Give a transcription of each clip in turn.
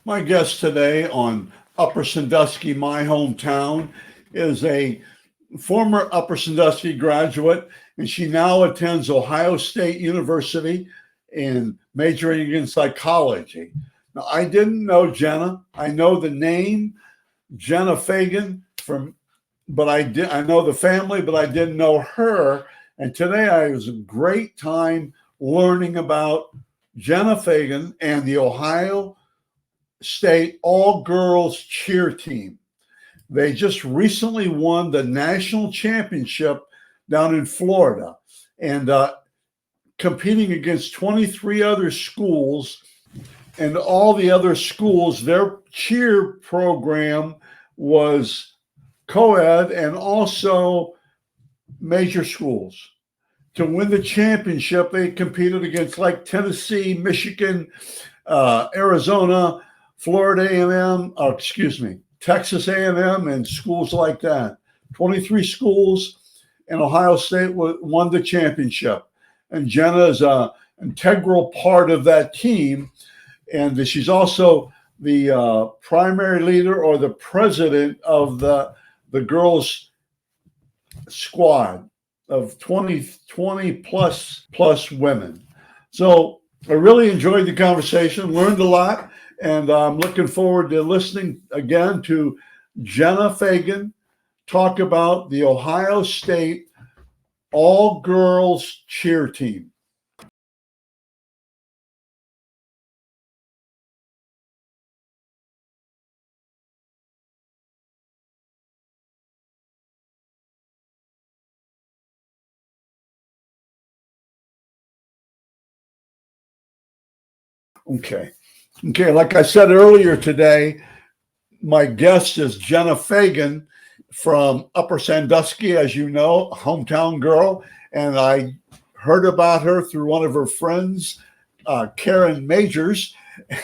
My guest today on Upper Sandusky, my hometown, is a former Upper Sandusky graduate, and she now attends Ohio State University and majoring in psychology. Now, I didn't know Jenna. I know the name Jenna Fagan from, but I know the family, but I didn't know her. And today I was a great time learning about Jenna Fagan and the Ohio State All Girls Cheer team. They just recently won the national championship down in Florida and competing against 23 other schools. And all the other schools, their cheer program was co ed and also major schools. To win the championship, they competed against like Tennessee, Michigan, Arizona, Florida A&M, Texas A&M, and schools like that. 23 schools, and Ohio State won the championship. And Jenna is an integral part of that team, and she's also the primary leader or the president of the girls squad of 20 plus women. So I really enjoyed the conversation, learned a lot, and I'm looking forward to listening again to Jenna Fagan talk about the Ohio State All Girls Cheer team. Okay. Okay. Like I said earlier today, my guest is Jenna Fagan from Upper Sandusky, as you know, hometown girl. And I heard about her through one of her friends, Karen Majors,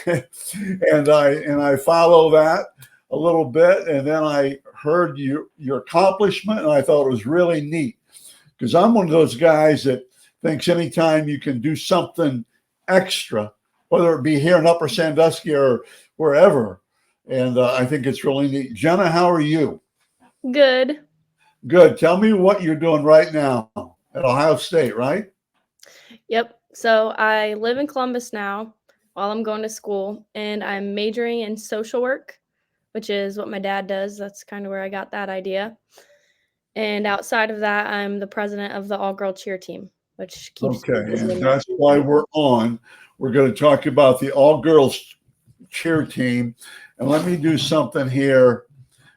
and I follow that a little bit. And then I heard your accomplishment, and I thought it was really neat because I'm one of those guys that thinks anytime you can do something extra, whether it be here in Upper Sandusky or wherever. And I think it's really neat. Jenna, how are you? Good. Good. Tell me what you're doing right now at Ohio State, right? Yep. So I live in Columbus now while I'm going to school, and I'm majoring in social work, which is what my dad does. That's kind of where I got that idea. And outside of that, I'm the president of the all girl cheer team, which keeps Okay. me busy And in that that's why season. we're on. We're going to talk about the all girls cheer team. And let me do something here.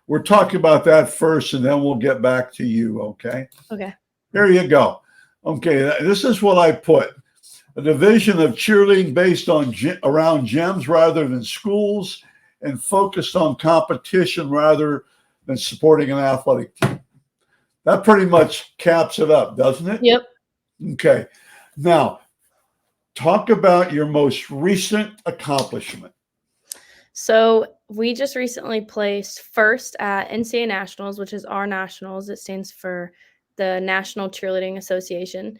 We're talking about that first, and then we'll get back to you. Okay. Okay. Here you go. Okay. This is what I put: a division of cheerleading based on around gyms rather than schools, and focused on competition rather than supporting an athletic team. That pretty much caps it up, doesn't it? Yep. Okay. Now, talk about your most recent accomplishment. So we just recently placed first at NCA Nationals, which is our nationals. It stands for the National Cheerleading Association.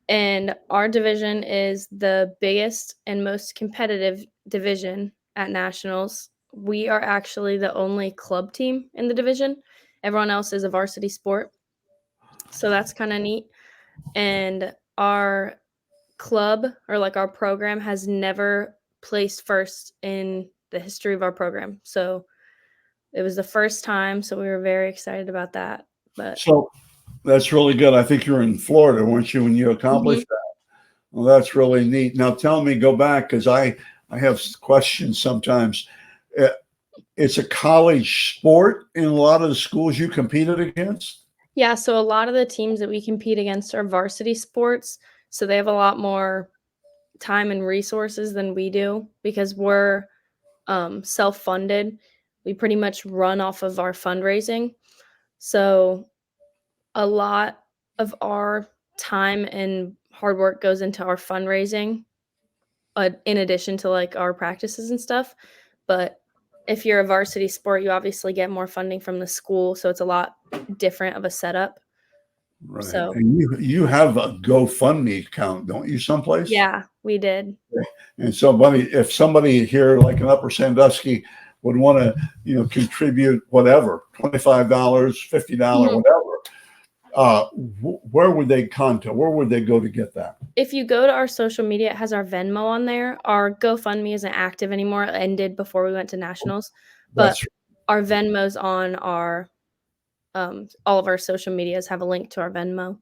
And our division is the biggest and most competitive division at nationals. We are actually the only club team in the division. Everyone else is a varsity sport. So that's kind of neat. And our club, or like our program, has never placed first in the history of our program. So it was the first time. So we were very excited about that. But So that's really good. I think you were in Florida, weren't you, when you Mhm. accomplished that? Well, that's really neat. Now tell me, go back because I have questions sometimes. Uh, It's a college sport in a lot of the schools you competed against. Yeah, so a lot of the teams that we compete against are varsity sports, so they have a lot more time and resources than we do because we're self-funded. We pretty much run off of our fundraising. So a lot of our time and hard work goes into our fundraising, in addition to like our practices and stuff. But if you're a varsity sport, you obviously get more funding from the school, so it's a lot different of a setup. Right. So And you have a GoFundMe account, don't you, someplace? yeah. we did. And if somebody here, like in Upper Sandusky, would want to, contribute whatever, $25, $50, Mhm. whatever, where would they contact? Where would they go to get that? If you go to our social media, it has our Venmo on there. Our GoFundMe isn't active anymore. It ended before we went to nationals, but That's our Venmo's on our all of our social medias have a link to our Venmo.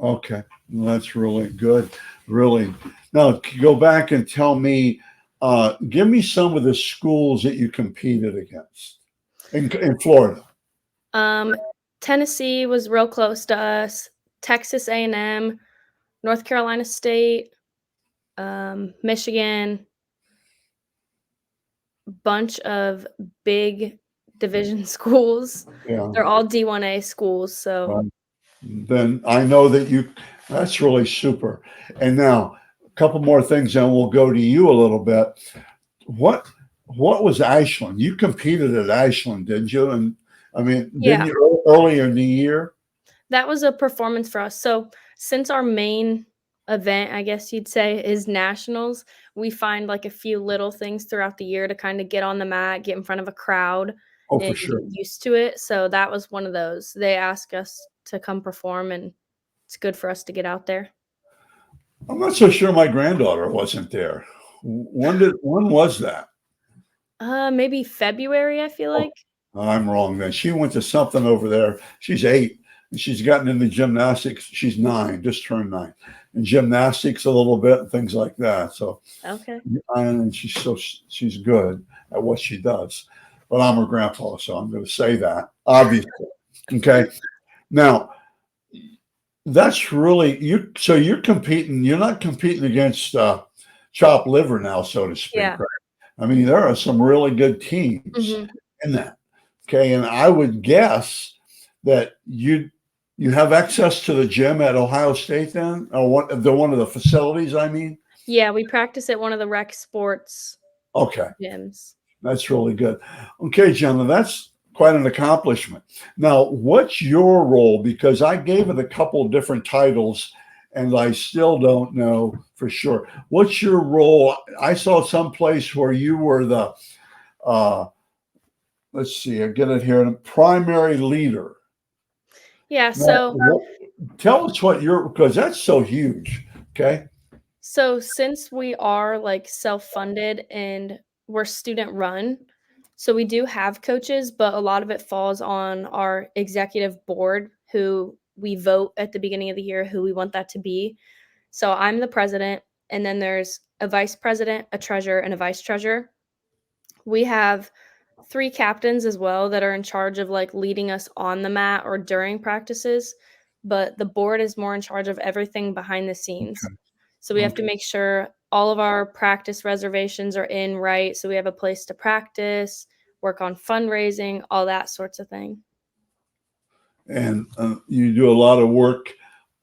okay. Well, that's really good. Really. Now, go back and tell me, give me some of the schools that you competed against in Florida. Tennessee was real close to us. Texas A&M, North Carolina State, Michigan, bunch of big division schools. Yeah. They're all D1A schools, so Well, then I know that's really super. And now a couple more things, and we'll go to you a little bit. What was Ashland? You competed at Ashland, didn't you? And I mean, didn't yeah, you earlier in the year? that was a performance for us. So since our main event, I guess you'd say, is nationals, we find like a few little things throughout the year to kind of get on the mat, get in front of a crowd, Oh, and for sure. get used to it. So that was one of those. They ask us to come perform, and it's good for us to get out there. I'm not so sure my granddaughter wasn't there. When was that? Maybe February, I feel like. I'm wrong then. She went to something over there. She's 8, and she's gotten into gymnastics. She's 9, just turned 9, and gymnastics a little bit and things like that. So, Okay. and she's good at what she does. But I'm her grandpa, so I'm going to say that obviously. Okay. Now that's really you. So you're competing. You're not competing against chopped liver now, so to speak. Yeah. Right? I mean, there are some really good teams Mhm. in that. Okay, and I would guess that you have access to the gym at Ohio State then, or one of the facilities. I mean, Yeah, we practice at one of the rec sports okay, gyms. that's really good. Okay, Jenna, that's quite an accomplishment. Now, what's your role? Because I gave it a couple different titles, and I still don't know for sure. What's your role? I saw someplace where you were the let's see, I get it here, primary leader. Yeah, Now, tell us because that's so huge. Okay. so since we are like self-funded and we're student run, so we do have coaches, but a lot of it falls on our executive board who we vote at the beginning of the year who we want that to be. So I'm the president, and then there's a vice president, a treasurer, and a vice treasurer. We have 3 captains as well that are in charge of, like, leading us on the mat or during practices, but the board is more in charge of everything behind the scenes. Okay. So we have to Okay. make sure all of our practice reservations are in right, so we have a place to practice, work on fundraising, all that sorts of thing. And you do a lot of work,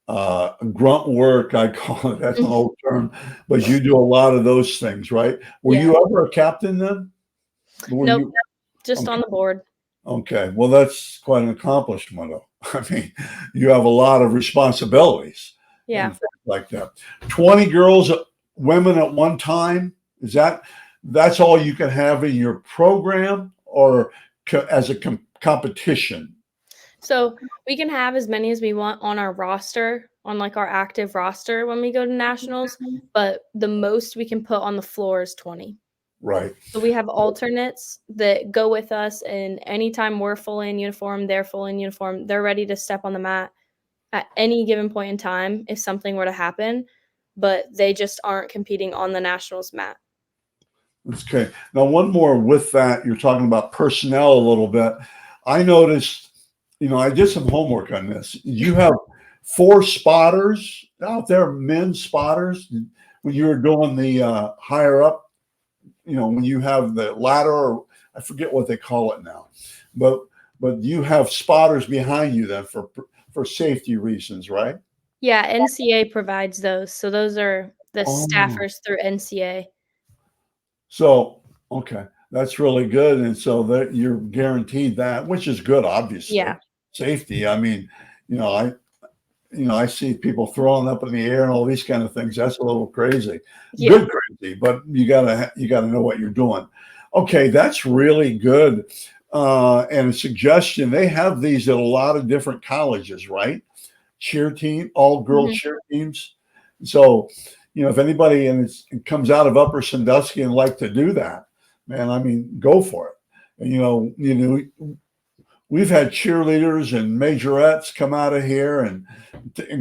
grunt work, I call it. That's an old term, but you do a lot of those things, right? Were Yeah. you ever a captain then? Were Nope, you? just on Okay. the board. Okay. Well, that's quite an accomplishment, though. I mean, you have a lot of responsibilities and Yeah. things like that. 20 girls, women at one time. That's all you can have in your program, or as a competition? So we can have as many as we want on our roster, on like our active roster when we go to nationals, but the most we can put on the floor is 20. Right. So we have alternates that go with us, and anytime we're fully in uniform, they're fully in uniform, they're ready to step on the mat at any given point in time if something were to happen, but they just aren't competing on the nationals mat. Okay. Now, one more with that, you're talking about personnel a little bit. I noticed, I did some homework on this. You have 4 spotters out there, men spotters, when you were doing the higher up, when you have the ladder, or I forget what they call it now, but you have spotters behind you then for safety reasons, right? Yeah, NCA provides those. So those are the Oh. staffers through NCA. So, okay, that's really good. And so that you're guaranteed that, which is good, obviously. Yeah. Safety. I mean, you know, I I see people throwing up in the air and all these kind of things. That's a little crazy, Yeah. good crazy, but you gotta know what you're doing. Okay, that's really good. And a suggestion, they have these at a lot of different colleges, right? Cheer team, all girl Mhm. cheer teams. So, if anybody it comes out of Upper Sandusky and like to do that, man, I mean, go for it. And we've had cheerleaders and majorettes come out of here and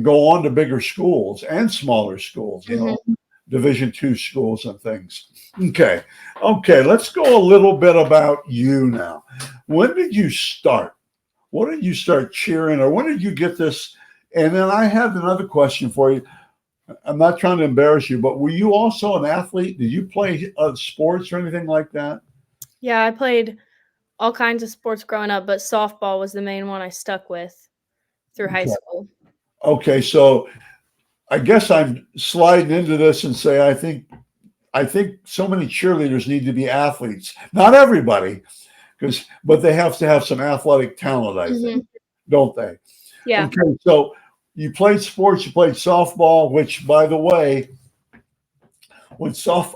go on to bigger schools and smaller schools, Mhm. Division II schools and things. Okay. Okay. Let's go a little bit about you now. When did you start? When did you start cheering, or when did you get this? And then I have another question for you. I'm not trying to embarrass you, but were you also an athlete? Did you play sports or anything like that? Yeah, I played all kinds of sports growing up, but softball was the main one I stuck with through high Okay. school. Okay. So I guess I'm sliding into this and say I think so many cheerleaders need to be athletes. Not everybody, but they have to have some athletic talent, I think, Mhm. don't they? Yeah. Okay, so you played sports, you played softball, which, by the way,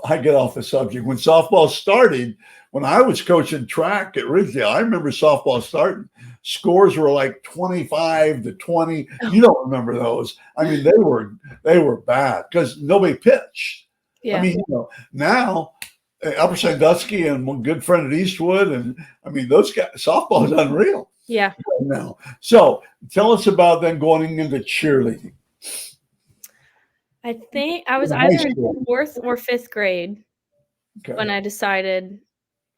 I get off the subject. When softball started, when I was coaching track at Ridgedale, I remember softball starting. Scores were like 25-20. You don't remember those. I mean, they were bad because nobody pitched. I Yeah. mean, now Upper Sandusky and one good friend at Eastwood, and I mean, those guys, softball is unreal Yeah. now. So tell us about then going into cheerleading I think I was in high either in school. 4th or 5th grade Okay, when I decided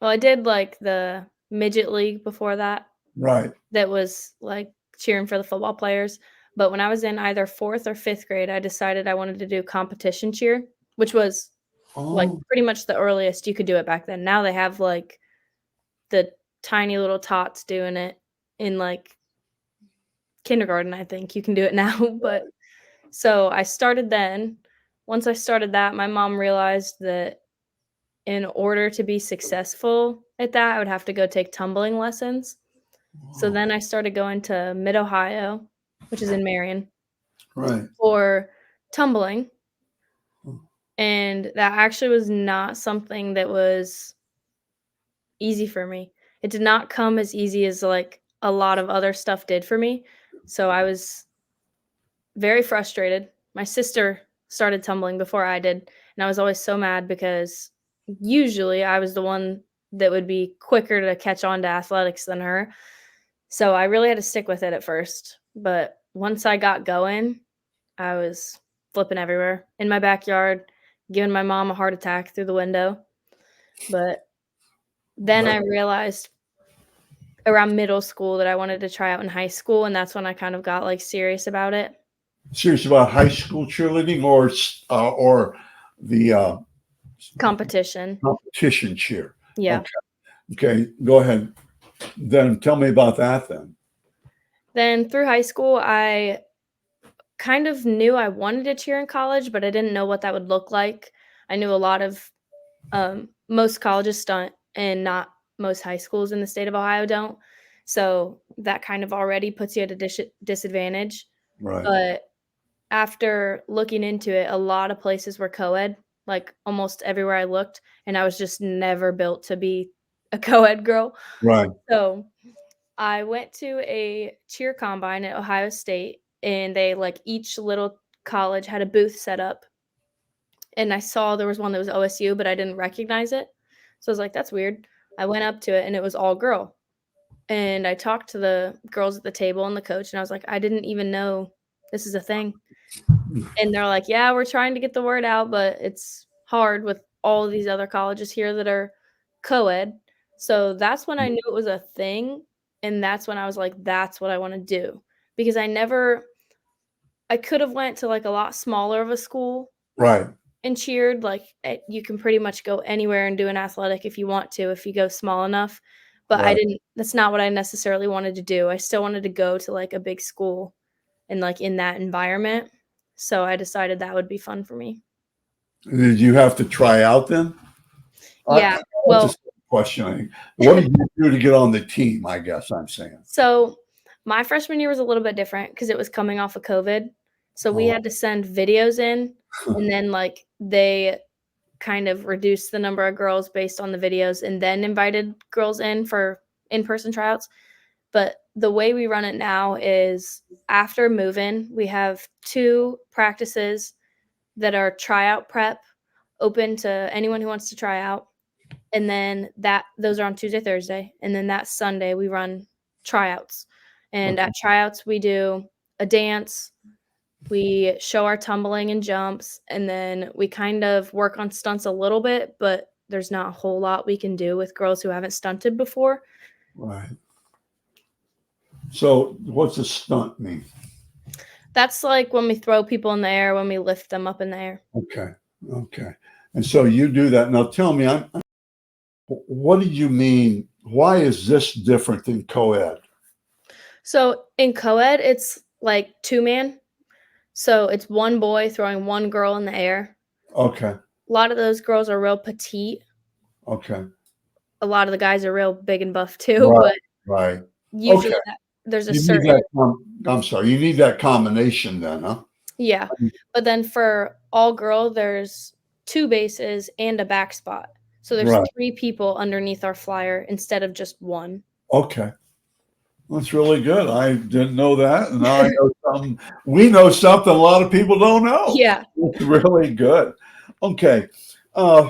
well, I did, like, the midget league before that, right. that was, like, cheering for the football players, but when I was in either 4th or 5th grade, I decided I wanted to do competition cheer, which was, like, Oh, pretty much the earliest you could do it back then. Now they have, like, the tiny little tots doing it in, like, kindergarten, I think you can do it now, but so I started then. Once I started that, my mom realized that in order to be successful at that, I would have to go take tumbling lessons. So wow. then I started going to Mid-Ohio, which is in Marion, Right. for tumbling, and that actually was not something that was easy for me. It did not come as easy as, like, a lot of other stuff did for me, so I was very frustrated. My sister started tumbling before I did, and I was always so mad because usually I was the one that would be quicker to catch on to athletics than her. So I really had to stick with it at first. But once I got going, I was flipping everywhere in my backyard, giving my mom a heart attack through the window. But then Right. I realized around middle school that I wanted to try out in high school, and that's when I kind of got like serious about it. Serious about high school cheerleading or the Competition. competition cheer. Yeah. Okay. Okay. Go ahead. Then tell me about that then. Then through high school, I kind of knew I wanted to cheer in college, but I didn't know what that would look like. I knew a lot of most colleges stunt and not most high schools in the state of Ohio don't. So that kind of already puts you at a disadvantage. Right. But after looking into it, a lot of places were co-ed, like almost everywhere I looked, and I was just never built to be a co-ed girl. Right. So I went to a cheer combine at Ohio State, and they like each little college had a booth set up, and I saw there was one that was OSU, but I didn't recognize it. So I was like, "That's weird." I went up to it, and it was all girl. And I talked to the girls at the table and the coach, and I was like, "I didn't even know this is a thing." And they're like, "Yeah, we're trying to get the word out, but it's hard with all of these other colleges here that are co-ed." So that's when I knew it was a thing, and that's when I was like, "That's what I wanna do." Because I could have went to, like, a lot smaller of a school Right. and cheered, like, you can pretty much go anywhere and do an athletic if you want to, if you go small enough, but I Right. didn't that's not what I necessarily wanted to do. I still wanted to go to, like, a big school and, like, in that environment, so I decided that would be fun for me. Did you have to try out then? Yeah, That's a well, silly question. What did you do to get on the team? I guess I'm saying. so My freshman year was a little bit different because it was coming off of COVID. So we Oh, had to send videos in, and then, like, they kind of reduced the number of girls based on the videos and then invited girls in for in-person tryouts. But the way we run it now is after move-in, we have 2 practices that are tryout prep, open to anyone who wants to try out, and then those are on Tuesday, Thursday, and then that Sunday we run tryouts. And okay. at tryouts, we do a dance, we show our tumbling and jumps, and then we kind of work on stunts a little bit, but there's not a whole lot we can do with girls who haven't stunted before. Right. So what's a stunt mean? That's like when we throw people in the air, when we lift them up in the air. Okay. Okay. And so you do that. Now tell me, what do you mean? Why is this different than co-ed? So in co-ed, it's like two-man. So it's one boy throwing one girl in the air. Okay. A lot of those girls are real petite. Okay. A lot of the guys are real big and buff too, Right. but Right. usually Okay. there's a You need certain. that. I'm sorry. You need that combination then, huh? Yeah, but then for all girl, there's 2 bases and a back spot. So there's Right. 3 people underneath our flyer instead of just 1. Okay. That's really good. I didn't know that, and now I know something. We know something a lot of people don't know. Yeah. It's really good. Okay. Uh,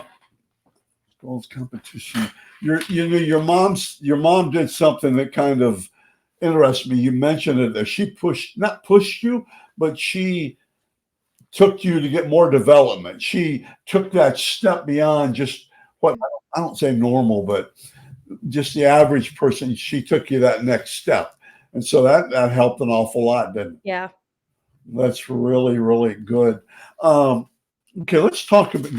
Girls competition. Your mom did something that kind of interests me. You mentioned it that she not pushed you, but she took you to get more development. She took that step beyond just what I don't say normal, but just the average person. She took you that next step, and so that helped an awful lot. Didn't it? Yeah. That's really really good. Okay, let's talk about.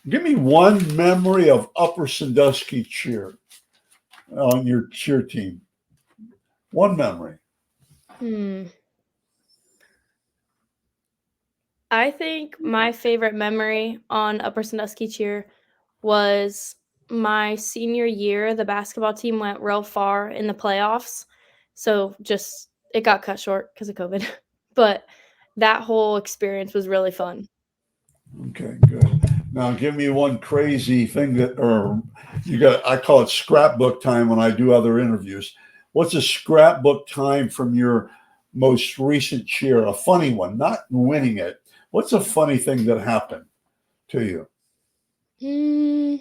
Give me one memory of Upper Sandusky cheer on your cheer team. One memory. Hmm. I think my favorite memory on Upper Sandusky cheer was my senior year. The basketball team went real far in the playoffs, so just it got cut short because of COVID. But that whole experience was really fun. Okay, good. Now give me one crazy thing or I call it scrapbook time when I do other interviews. What's a scrapbook time from your most recent cheer? A funny one, not winning it. What's a funny thing that happened to you? Hmm.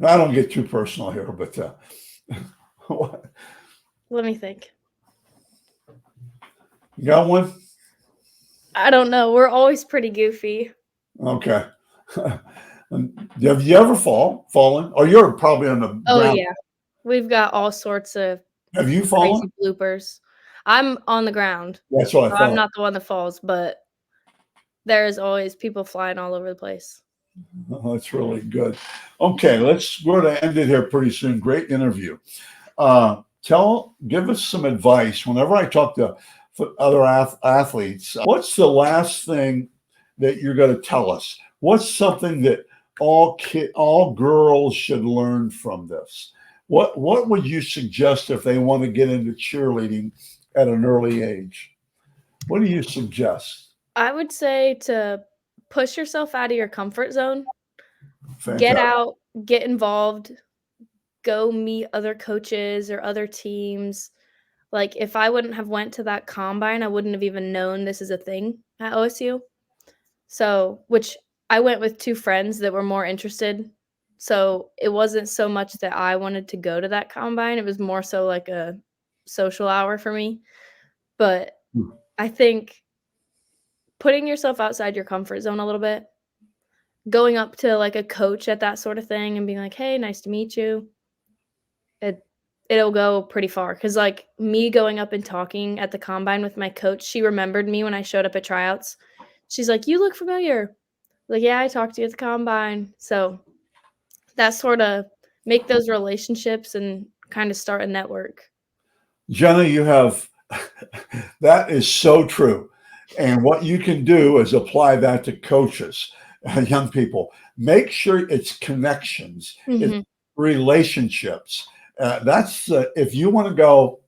Now, I don't get too personal here, but Let me think. you got one? I don't know. We're always pretty goofy. Okay. Have you ever fallen? Or you're probably on the Oh, ground. yeah. We've got all sorts of Have you fallen? crazy bloopers. I'm on the ground, That's what I so I'm thought. not the one that falls, but there's always people flying all over the place. Oh, that's really good. Okay, we're going to end it here pretty soon. Great interview. Give us some advice. Whenever I talk to other athletes, what's the last thing that you're going to tell us? What's something that all girls should learn from this? What would you suggest if they want to get into cheerleading at an early age? What do you suggest? I would say to push yourself out of your comfort zone, get Fantastic. out, get involved, go meet other coaches or other teams. Like, if I wouldn't have went to that combine, I wouldn't have even known this is a thing at OSU. So, which I went with 2 friends that were more interested. So, it wasn't so much that I wanted to go to that combine, it was more so like a social hour for me. But I think putting yourself outside your comfort zone a little bit, going up to, like, a coach at that sort of thing and being like, "Hey, nice to meet you." It it'll go pretty far because, like, me going up and talking at the combine with my coach, she remembered me when I showed up at tryouts. She's like, "You look familiar." Like, "Yeah, I talked to you at the combine." So, that sorta make those relationships and kinda start a network. Jenna, you have that is so true. And what you can do is apply that to coaches, young people. Make sure it's connections, it's Mhm. relationships. That's if you want to go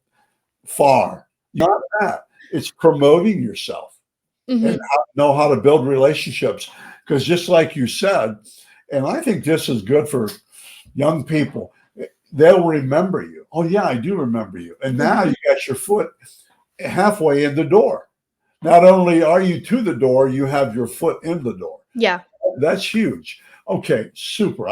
far, not that. It's promoting yourself and Mhm. know how to build relationships. Because just like you said, and I think this is good for young people, they'll remember you. Oh, yeah, I do remember you. And now Mhm. you got your foot halfway in the door. Not only are you to the door, you have your foot in the door. Yeah. That's huge. Okay, super.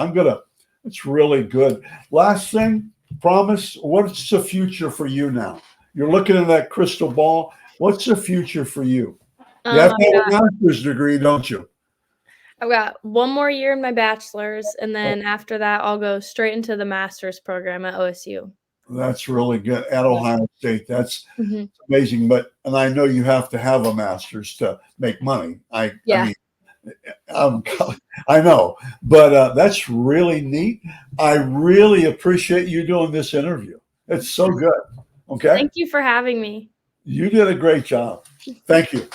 It's really good. Last thing, promise, what's the future for you now? You're looking at that crystal ball. What's the future for you? You have to I've have got a master's degree, don't you? I've got one more year in my bachelor's, and then after that, I'll go straight into the master's program at OSU. That's really good. At Yeah. Ohio State, that's Mhm. amazing. But and I know you have to have a master's to make money. I Yeah. mean, um, I know, but that's really neat. I really appreciate you doing this interview. It's so good. Okay, Thank you for having me. you did a great job. Thank you.